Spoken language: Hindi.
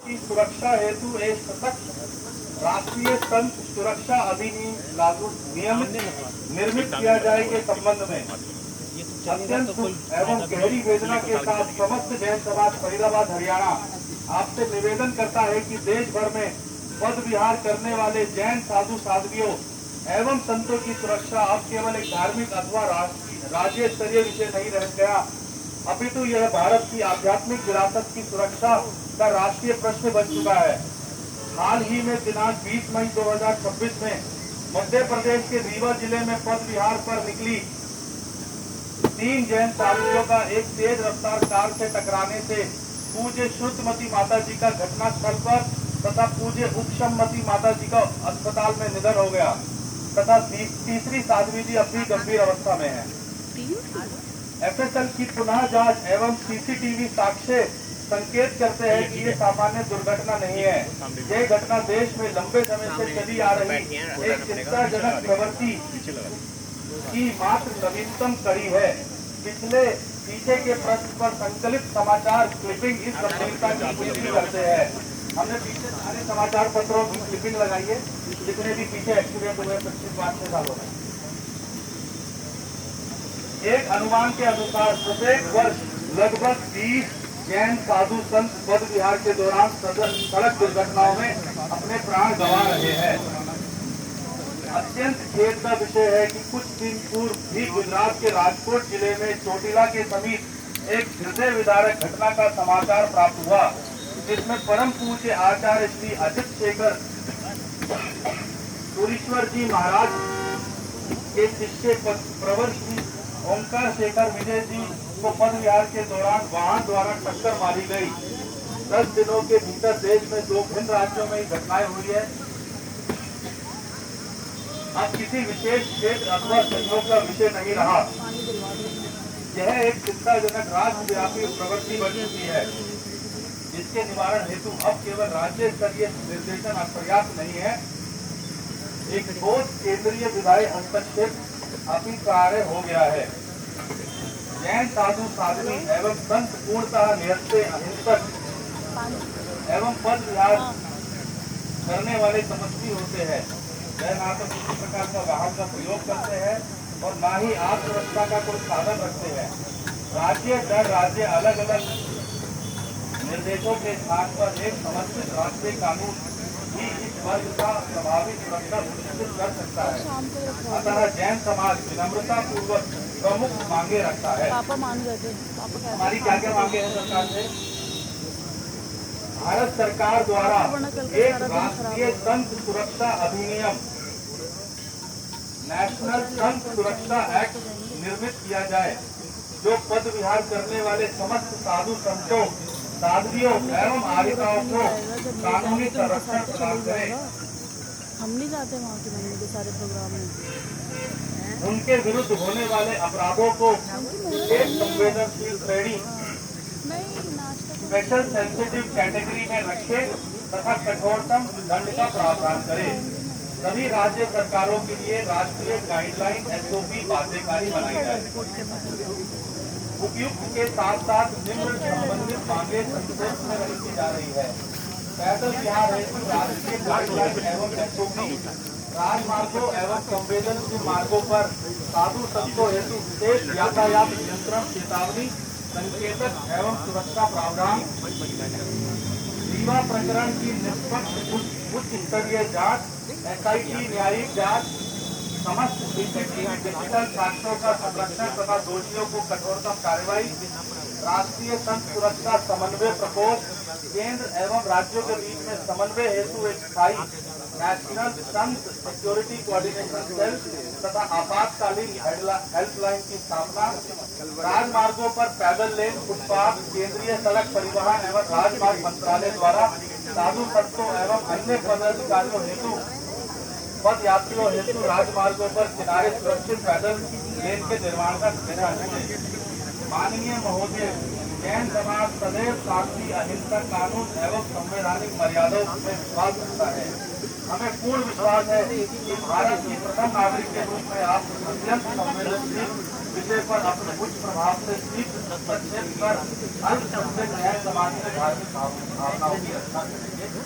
की सुरक्षा हेतु एक सशक्त राष्ट्रीय संघ सुरक्षा अधिनियम लागू नियमित निर्मित किया जाए के संबंध में अत्यंत दुख एवं गहरी वेदना के साथ समस्त जैन समाज फरीदाबाद हरियाणा आपसे निवेदन करता है कि देश भर में पद विहार करने वाले जैन साधु साध्वियों एवं संतों की सुरक्षा अब केवल एक धार्मिक अथवा राज्य स्तरीय विषय नहीं रह गया, अपितु यह भारत की आध्यात्मिक विरासत की सुरक्षा का राष्ट्रीय प्रश्न बन चुका है। हाल ही में दिनांक 20 मई 2026 में मध्य प्रदेश के रीवा जिले में पद विहार पर निकली 3 जैन साधुओं का एक तेज रफ्तार कार से टकराने से पूज्य शुद्धमती माता जी का घटनास्थल पर तथा पूज्य उपशममती माता जी का अस्पताल में निधन हो गया तथा तीसरी साध्वी जी अभी गंभीर अवस्था में है। एफएसएल की पुनः जांच एवं सीसीटीवी साक्ष्य संकेत करते हैं कि ये सामान्य दुर्घटना नहीं है। ये घटना देश में लंबे समय से चली आ रही एक चिंताजनक प्रवृत्ति की मात्र नवीनतम कड़ी है। पीछे के प्रश्न पर संकलित समाचार क्लिपिंग इस गंभीरता की पुष्टि करते हैं। हमने पीछे सारे समाचार पत्रों की क्लिपिंग लगाई है जितने भी पीछे एक्सीडेंट हुए 25 सालों में। एक अनुमान के अनुसार प्रत्येक वर्ष लगभग 20 जैन साधु संत पद विहार के दौरान सड़क दुर्घटनाओं में अपने प्राण गंवा रहे हैं। अत्यंत खेद का विषय है कि कुछ दिन पूर्व भी गुजरात के राजकोट जिले में चोटिला के समीप एक हृदय विदारक घटना का समाचार प्राप्त हुआ, जिसमें परम पूज्य आचार्य श्री अजित शेखर सूरीश्वर जी महाराज के शिष्य प्रवर श्री ओंकार शेखर विजय जी को पद विहार के दौरान वाहन द्वारा टक्कर मारी गई। 10 दिनों के भीतर देश में 2 भिन्न राज्यों में घटनाएं हुई है। अब किसी विशेष क्षेत्र अथवा सहयोग का विषय नहीं रहा। यह एक चिंताजनक राष्ट्रव्यापी प्रवृत्ति बन चुकी है, जिसके निवारण हेतु अब केवल राज्य स्तरीय निर्देशन पर्याप्त नहीं है, एक ठोस केंद्रीय विधायी हस्तक्षेप अनिवार्य हो गया है। जैन साधु साध्वी एवं संत पूर्णतः निहत्थे अहिंसक एवं पद विहार करने वाले समष्टि होते हैं। वह ना तो किसी प्रकार का वाहन का प्रयोग करते हैं और ना ही आत्मरक्षा का कोई साधन रखते हैं। राज्य दर राज्य अलग अलग निर्देशों के स्थान पर एक समर्पित राष्ट्रीय कानून ही इस वर्ग का प्रभावी सुरक्षा सुनिश्चित कर सकता है। अतः जैन समाज विनम्रता पूर्वक प्रमुख मांगे रखता है। हमारी क्या क्या मांगे हैं सरकार से? भारत सरकार द्वारा एक राष्ट्रीय संघ सुरक्षा अधिनियम नेशनल संघ सुरक्षा एक्ट निर्मित किया जाए, जो पद विहार करने वाले समस्त साधु संतों साध्वियों एवं आर्यताओं को कानूनी संरक्षण प्रदान करे। हम नहीं जाते वहाँ की मम्मी के सारे प्रोग्राम में। उनके विरुद्ध होने वाले अपराधों को एक संवेदनशील श्रेणी स्पेशल सेंसिटिव कैटेगरी में रखे तथा कठोरतम दंड का प्रावधान करे। सभी राज्य सरकारों के लिए राष्ट्रीय गाइडलाइन एसओपी बाध्यकारी बनाई जाए। उपयुक्त के साथ साथ निम्न संबंधित मांगे संसद में रखी जा रही है। पैदल विहार हेतु राष्ट्रीय गाइडलाइन एवं एसओपी, राजमार्गों एवं संवेदनशील मार्गों पर साधु संतों हेतु विशेष यातायात नियंत्रण चेतावनी संकेतक एवं सुरक्षा प्रावधान, रीवा प्रकरण की निष्पक्ष उच्च स्तरीय जांच, एसआईटी न्यायिक जांच, समस्त डिजिटल साक्ष्यों का संरक्षण तथा दोषियों को कठोरतम कार्रवाई, राष्ट्रीय संघ सुरक्षा समन्वय प्रकोष्ठ, केंद्र एवं राज्यों के बीच में समन्वय हेतु एक स्थायी नेशनल संघ सिक्योरिटी कोऑर्डिनेशन सेल तथा आपातकालीन हेल्पलाइन की स्थापना, राजमार्गों पर पैदल लेन, फुटपाथ, केंद्रीय सड़क परिवहन एवं राजमार्ग मंत्रालय द्वारा साधु संतों एवं अन्य पदाधिकारियों हेतु पद यात्रियों हेतु राजमार्गों पर किनारे सुरक्षित पैदल लेन के निर्माण का निर्णय। माननीय महोदय, जैन समाज सदैव शांति, अहिंसक कानून एवं संवैधानिक मर्यादाओं में विश्वास रखता है। हमें पूर्ण विश्वास है कि भारत के प्रथम नागरिक के रूप में आप अत्यंत संवेदनशील विषय पर अपने उच्च प्रभाव से शीघ्र हस्तक्षेप कर अल्पसंख्यक न्याय समाज में धार्मिक भावनाओं की रक्षा करेंगे।